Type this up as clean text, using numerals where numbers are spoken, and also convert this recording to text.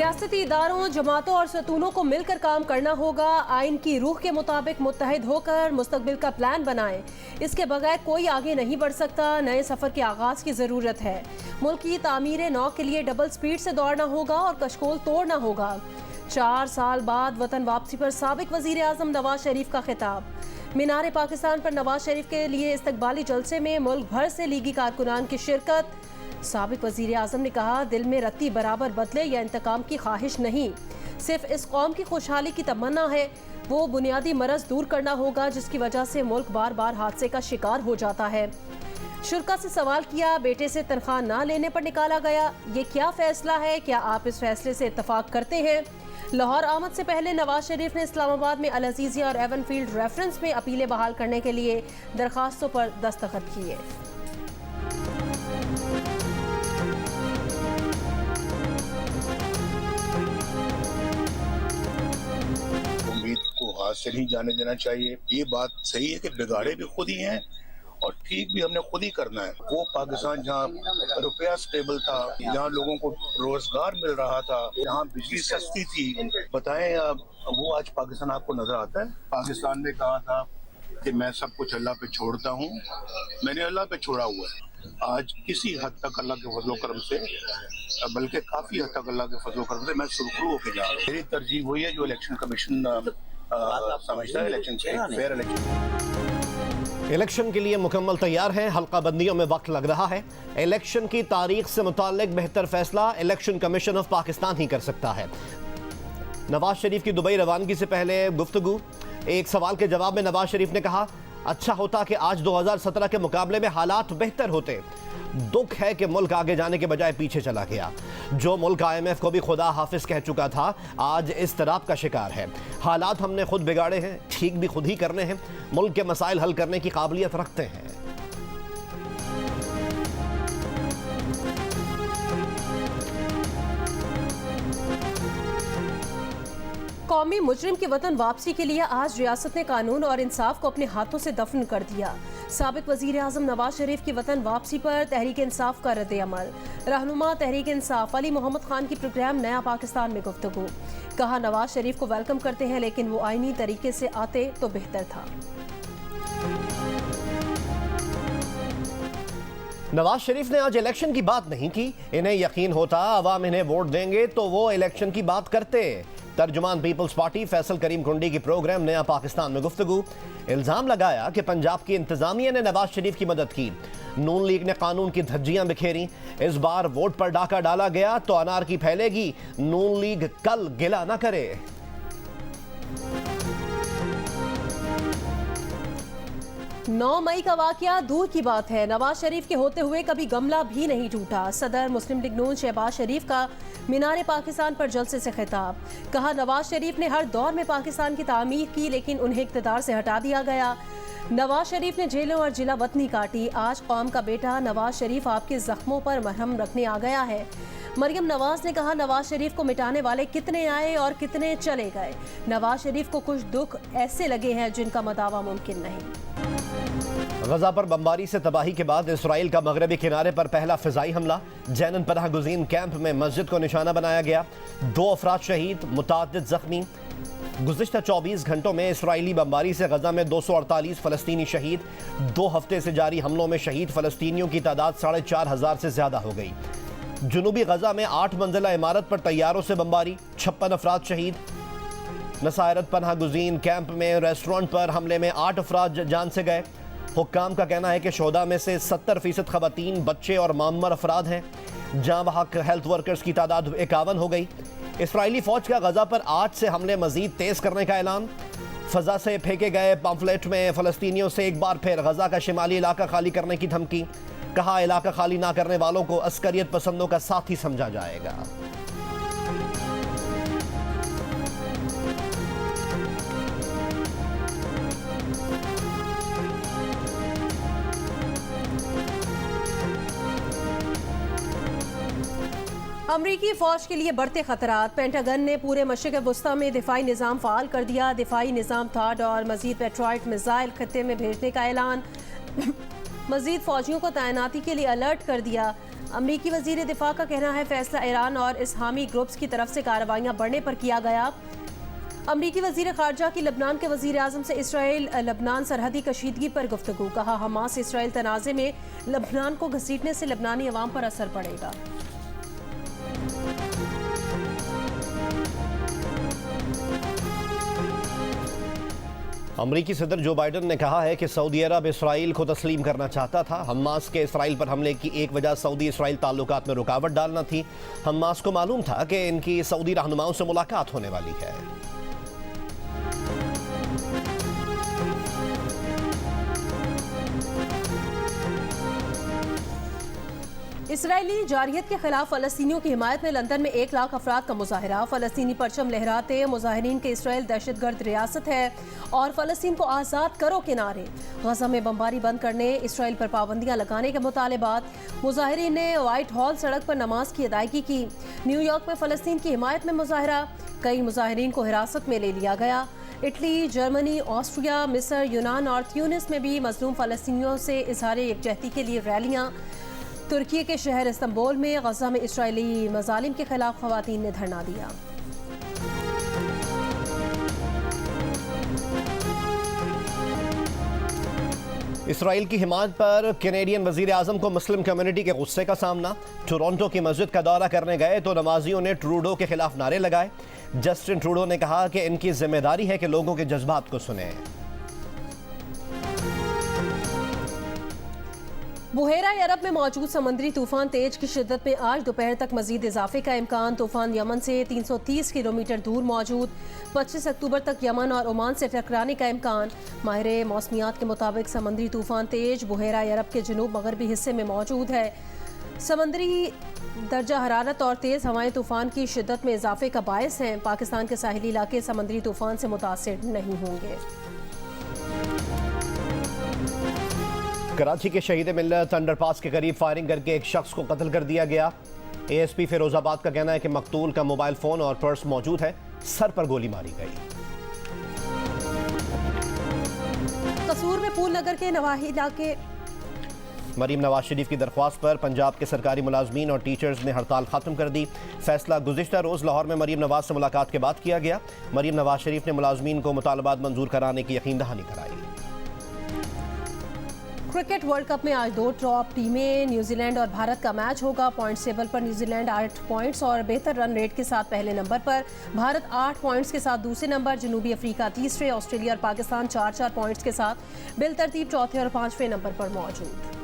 रियासती इदारों, जमातों और सतूनों को मिलकर काम करना होगा। आइन की रूह के मुताबिक मुत्तहिद होकर मुस्तकबिल का प्लान बनाएं। इसके बगैर कोई आगे नहीं बढ़ सकता। नए सफ़र के आगाज़ की ज़रूरत है। मुल्क की तामीर नौ के लिए डबल स्पीड से दौड़ना होगा और कशकोल तोड़ना होगा। 4 साल बाद वतन वापसी पर साबिक वज़ीर आज़म नवाज शरीफ का खिताब। मीनार पाकिस्तान पर नवाज शरीफ के लिए इस्तकबाली जलसे में मुल्क भर से लीगी कारकुनान की शिरकत। साबिक वज़ीर आज़म ने कहा, दिल में रत्ती बराबर बदले या इंतकाम की ख्वाहिश नहीं, सिर्फ इस कौम की खुशहाली की तमन्ना है। वो बुनियादी मरज़ दूर करना होगा जिसकी वजह से मुल्क बार बार हादसे का शिकार हो जाता है। शुरका से सवाल किया, बेटे से तनख्वाह ना लेने पर निकाला गया, ये क्या फैसला है? क्या आप इस फैसले से इत्तफाक करते हैं? लाहौर आमद से पहले नवाज शरीफ ने इस्लामाबाद में अल अजीज़िया और एवनफील्ड रेफरेंस में अपीलें बहाल करने के लिए दरखास्तों पर दस्तखत किए। हाथ से नहीं जाने देना चाहिए। ये बात सही है कि बिगाड़े भी खुद ही हैं और ठीक भी हमने खुद ही करना है। वो पाकिस्तान जहाँ रुपया स्टेबल था, जहाँ लोगों को रोजगार मिल रहा था, जहाँ बिजली सस्ती थी, बताएं अब वो आज पाकिस्तान आपको नजर आता है? पाकिस्तान ने कहा था कि मैं सब कुछ अल्लाह पे छोड़ता हूँ, मैंने अल्लाह पे छोड़ा हुआ है। आज किसी हद तक अल्लाह के फजलो करम से, बल्कि काफी हद तक अल्लाह के फजलो करम से मैं सुरखरू होकर जा रहा हूँ। मेरी तरजीह वही है जो इलेक्शन कमीशन समझता है। इलेक्शन के लिए मुकम्मल तैयार हैं। हल्का बंदियों में वक्त लग रहा है। इलेक्शन की तारीख से मुताल्लिक बेहतर फैसला इलेक्शन कमीशन ऑफ पाकिस्तान ही कर सकता है। नवाज शरीफ की दुबई रवानगी से पहले गुफ्तगू। एक सवाल के जवाब में नवाज शरीफ ने कहा, अच्छा होता कि आज 2017 के मुकाबले में हालात बेहतर होते। दुख है कि मुल्क आगे जाने के बजाय पीछे चला गया। जो मुल्क IMF को भी खुदा हाफिज कह चुका था, आज इस तराब का शिकार है। हालात हमने खुद बिगाड़े हैं, ठीक भी खुद ही करने हैं। मुल्क के मसाइल हल करने की काबिलियत रखते हैं। कौमी मुजरिम की वतन वापसी के लिए आज रियासत ने कानून और इंसाफ को अपने हाथों से दफन कर दिया। साबिक वजीर आज़म नवाज शरीफ की वतन वापसी पर तहरीक इंसाफ का रद्द अमल। रहनुमा तहरीक इंसाफ अली मोहम्मद खान की प्रोग्राम नया पाकिस्तान में गुफ्तगू। कहा, नवाज शरीफ को वेलकम करते हैं लेकिन वो आईनी तरीके से आते तो बेहतर था। नवाज शरीफ ने आज इलेक्शन की बात नहीं की। इन्हें यकीन होता अवाम इन्हें वोट देंगे तो वो इलेक्शन की बात करते। तर्जुमान पीपल्स पार्टी फैसल करीम कुंडी की प्रोग्राम नया पाकिस्तान में गुफ्तगू। इल्जाम लगाया कि पंजाब की इंतजामिया ने नवाज शरीफ की मदद की। नून लीग ने कानून की धज्जियां बिखेरी। इस बार वोट पर डाका डाला गया तो अनारकी फैलेगी। नून लीग कल गिला न करे। 9 मई का वाकया दूर की बात है। नवाज शरीफ के होते हुए कभी गमला भी नहीं टूटा। सदर मुस्लिम लीग नून शहबाज शरीफ का मीनार पाकिस्तान पर जलसे से खिताब। कहा, नवाज शरीफ ने हर दौर में पाकिस्तान की तामीर की लेकिन उन्हें इक़्तिदार से हटा दिया गया। नवाज शरीफ ने जेलों और जिला वतनी काटी। आज कौम का बेटा नवाज शरीफ आपके जख्मों पर मरहम रखने आ गया है। मरियम नवाज ने कहा, नवाज शरीफ को मिटाने वाले कितने आए और कितने चले गए। नवाज शरीफ को कुछ दुख ऐसे लगे हैं जिनका मदावा मुमकिन नहीं। गजा पर बमबारी से तबाही के बाद इसराइल का मगरबी किनारे पर पहला फिजाई हमला। जैनन पनाह गुज़ीन कैंप में मस्जिद को निशाना बनाया गया। 2 अफराद शहीद, मुतादिद जख्मी। गुज़िश्ता 24 घंटों में इसराइली बमबारी से गजा में 248 फ़लस्तीनी शहीद। 2 हफ्ते से जारी हमलों में शहीद फ़लस्तीनियों की तादाद 4,500 से ज़्यादा हो गई। जुनूबी गजा में 8 मंजिला इमारत पर तैयारों से बमबारी, 56 अफराद शहीद। नसायरत पनाह गुज़ीन कैंप में रेस्टोरेंट पर हमले में 8 अफराद जान से गए। हुक्काम का कहना है कि शोदा में से 70% ख़वातीन, बच्चे और मामर अफराद हैं। जहाँ बहक हेल्थ वर्कर्स की तादाद 51 हो गई। इसराइली फ़ौज का गजा पर आज से हमले मज़ीद तेज़ करने का ऐलान। फ़ज़ा से फेंके गए पम्फलेट में फ़लस्तीनियों से एक बार फिर गजा का शिमाली इलाका खाली करने की धमकी। कहा, इलाका खाली ना करने वालों को अस्करियत पसंदों का साथी समझा जाएगा। अमरीकी फौज के लिए बढ़ते खतरात। पेंटागन ने पूरे मशरिक़ वस्ता में दिफाई निज़ाम फ़ाल कर दिया। दिफाई निज़ाम थाड और मज़ीद पेट्रॉइट मिसाइल खत्ते में भेजने का ऐलान। मज़ीद फौजियों को तैनाती के लिए अलर्ट कर दिया। अमरीकी वजीर दिफा का कहना है फैसला ईरान और इस्लामी ग्रुप्स की तरफ से कार्रवाइयां बढ़ने पर किया गया। अमरीकी वजीर खारजा की लबनान के वजीर आजम से इसराइल लबनान सरहदी कशीदगी पर गुफ्तगू। कहा हमास इसराइल तनाज़े में लबनान को घसीटने से लबनानी अवाम पर असर पड़ेगा। अमरीकी सदर जो बाइडन ने कहा है कि सऊदी अरब इसराइल को तस्लीम करना चाहता था। हमास के इसराइल पर हमले की एक वजह सऊदी इसराइल ताल्लुकात में रुकावट डालना थी। हमास को मालूम था कि इनकी सऊदी रहनुमाओं से मुलाकात होने वाली है। इसराइली जारियत के खिलाफ फलस्तीनियों की हिमायत में लंदन में 1 लाख अफराद का मुजाहरा। फलस्तीनी परचम लहराते मुजाहिरीन के इसराइल दहशतगर्द रियासत है और फलस्तीन को आज़ाद करो के नारे। गजा में बमबारी बंद करने, इसराइल पर पाबंदियां लगाने के मुतालबात। मुजाहिरीन ने व्हाइट हॉल सड़क पर नमाज की अदायगी की। न्यूयॉर्क में फलस्तीन की हिमायत में मुजाहरा। कई मुजाहिरीन को हिरासत में ले लिया गया। इटली, जर्मनी, ऑस्ट्रिया, मिस्र, यूनान और ट्यूनिस में भी मजलूम फलस्तीनियों से इजहार यकजहती के लिए रैलियां। तुर्की के शहर इस्तांबुल में गजा में इसराइली मजालिम के खिलाफ खवातीन ने धरना दिया। इसराइल की हिमायत पर कैनेडियन वजीर आजम को मुस्लिम कम्युनिटी के गुस्से का सामना। टोरंटो की मस्जिद का दौरा करने गए तो नमाजियों ने ट्रूडो के खिलाफ नारे लगाए। जस्टिन ट्रूडो ने कहा कि इनकी जिम्मेदारी है कि लोगों के जज्बात को सुने। बुहेरा अरब में मौजूद समुद्री तूफान तेज की शिद्दत में आज दोपहर तक मजीद इजाफे का इम्कान। तूफान यमन से 330 किलोमीटर दूर मौजूद। 25 अक्टूबर तक यमन और ओमान से टकराने का इम्कान। माहिर मौसमियात के मुताबिक समुद्री तूफान तेज बुहेरा अरब के जनूब मगरबी हिस्से में मौजूद है। समुद्री दर्जा हरारत और तेज़ हवाएं तूफान की शिद्दत में इजाफे का बायस हैं। पाकिस्तान के साहिली इलाके समुद्री तूफान से मुतासिर नहीं होंगे। कराची के शहीद मिल्लत अंडरपास के करीब फायरिंग करके एक शख्स को कत्ल कर दिया गया। एएसपी फिरोजाबाद का कहना है कि मकतूल का मोबाइल फोन और पर्स मौजूद है। सर पर गोली मारी गई। कसूर में पूल नगर के नवाही इलाके मरीम नवाज शरीफ की दरख्वास्त पर पंजाब के सरकारी मुलाजमीन और टीचर्स ने हड़ताल खत्म कर दी। फैसला गुज़िश्ता रोज़ लाहौर में मरीम नवाज से मुलाकात के बाद किया गया। मरीम नवाज शरीफ ने मुलाजमीन को मुतालबात मंजूर कराने की यकीन दहानी कराई। क्रिकेट वर्ल्ड कप में आज 2 टॉप टीमें न्यूजीलैंड और भारत का मैच होगा। पॉइंट्स टेबल पर न्यूजीलैंड 8 पॉइंट्स और बेहतर रन रेट के साथ पहले नंबर पर। भारत 8 पॉइंट्स के साथ दूसरे नंबर। जनूबी अफ्रीका तीसरे। ऑस्ट्रेलिया और पाकिस्तान 4-4 पॉइंट्स के साथ बिलतरतीब चौथे और 5वें नंबर पर मौजूद।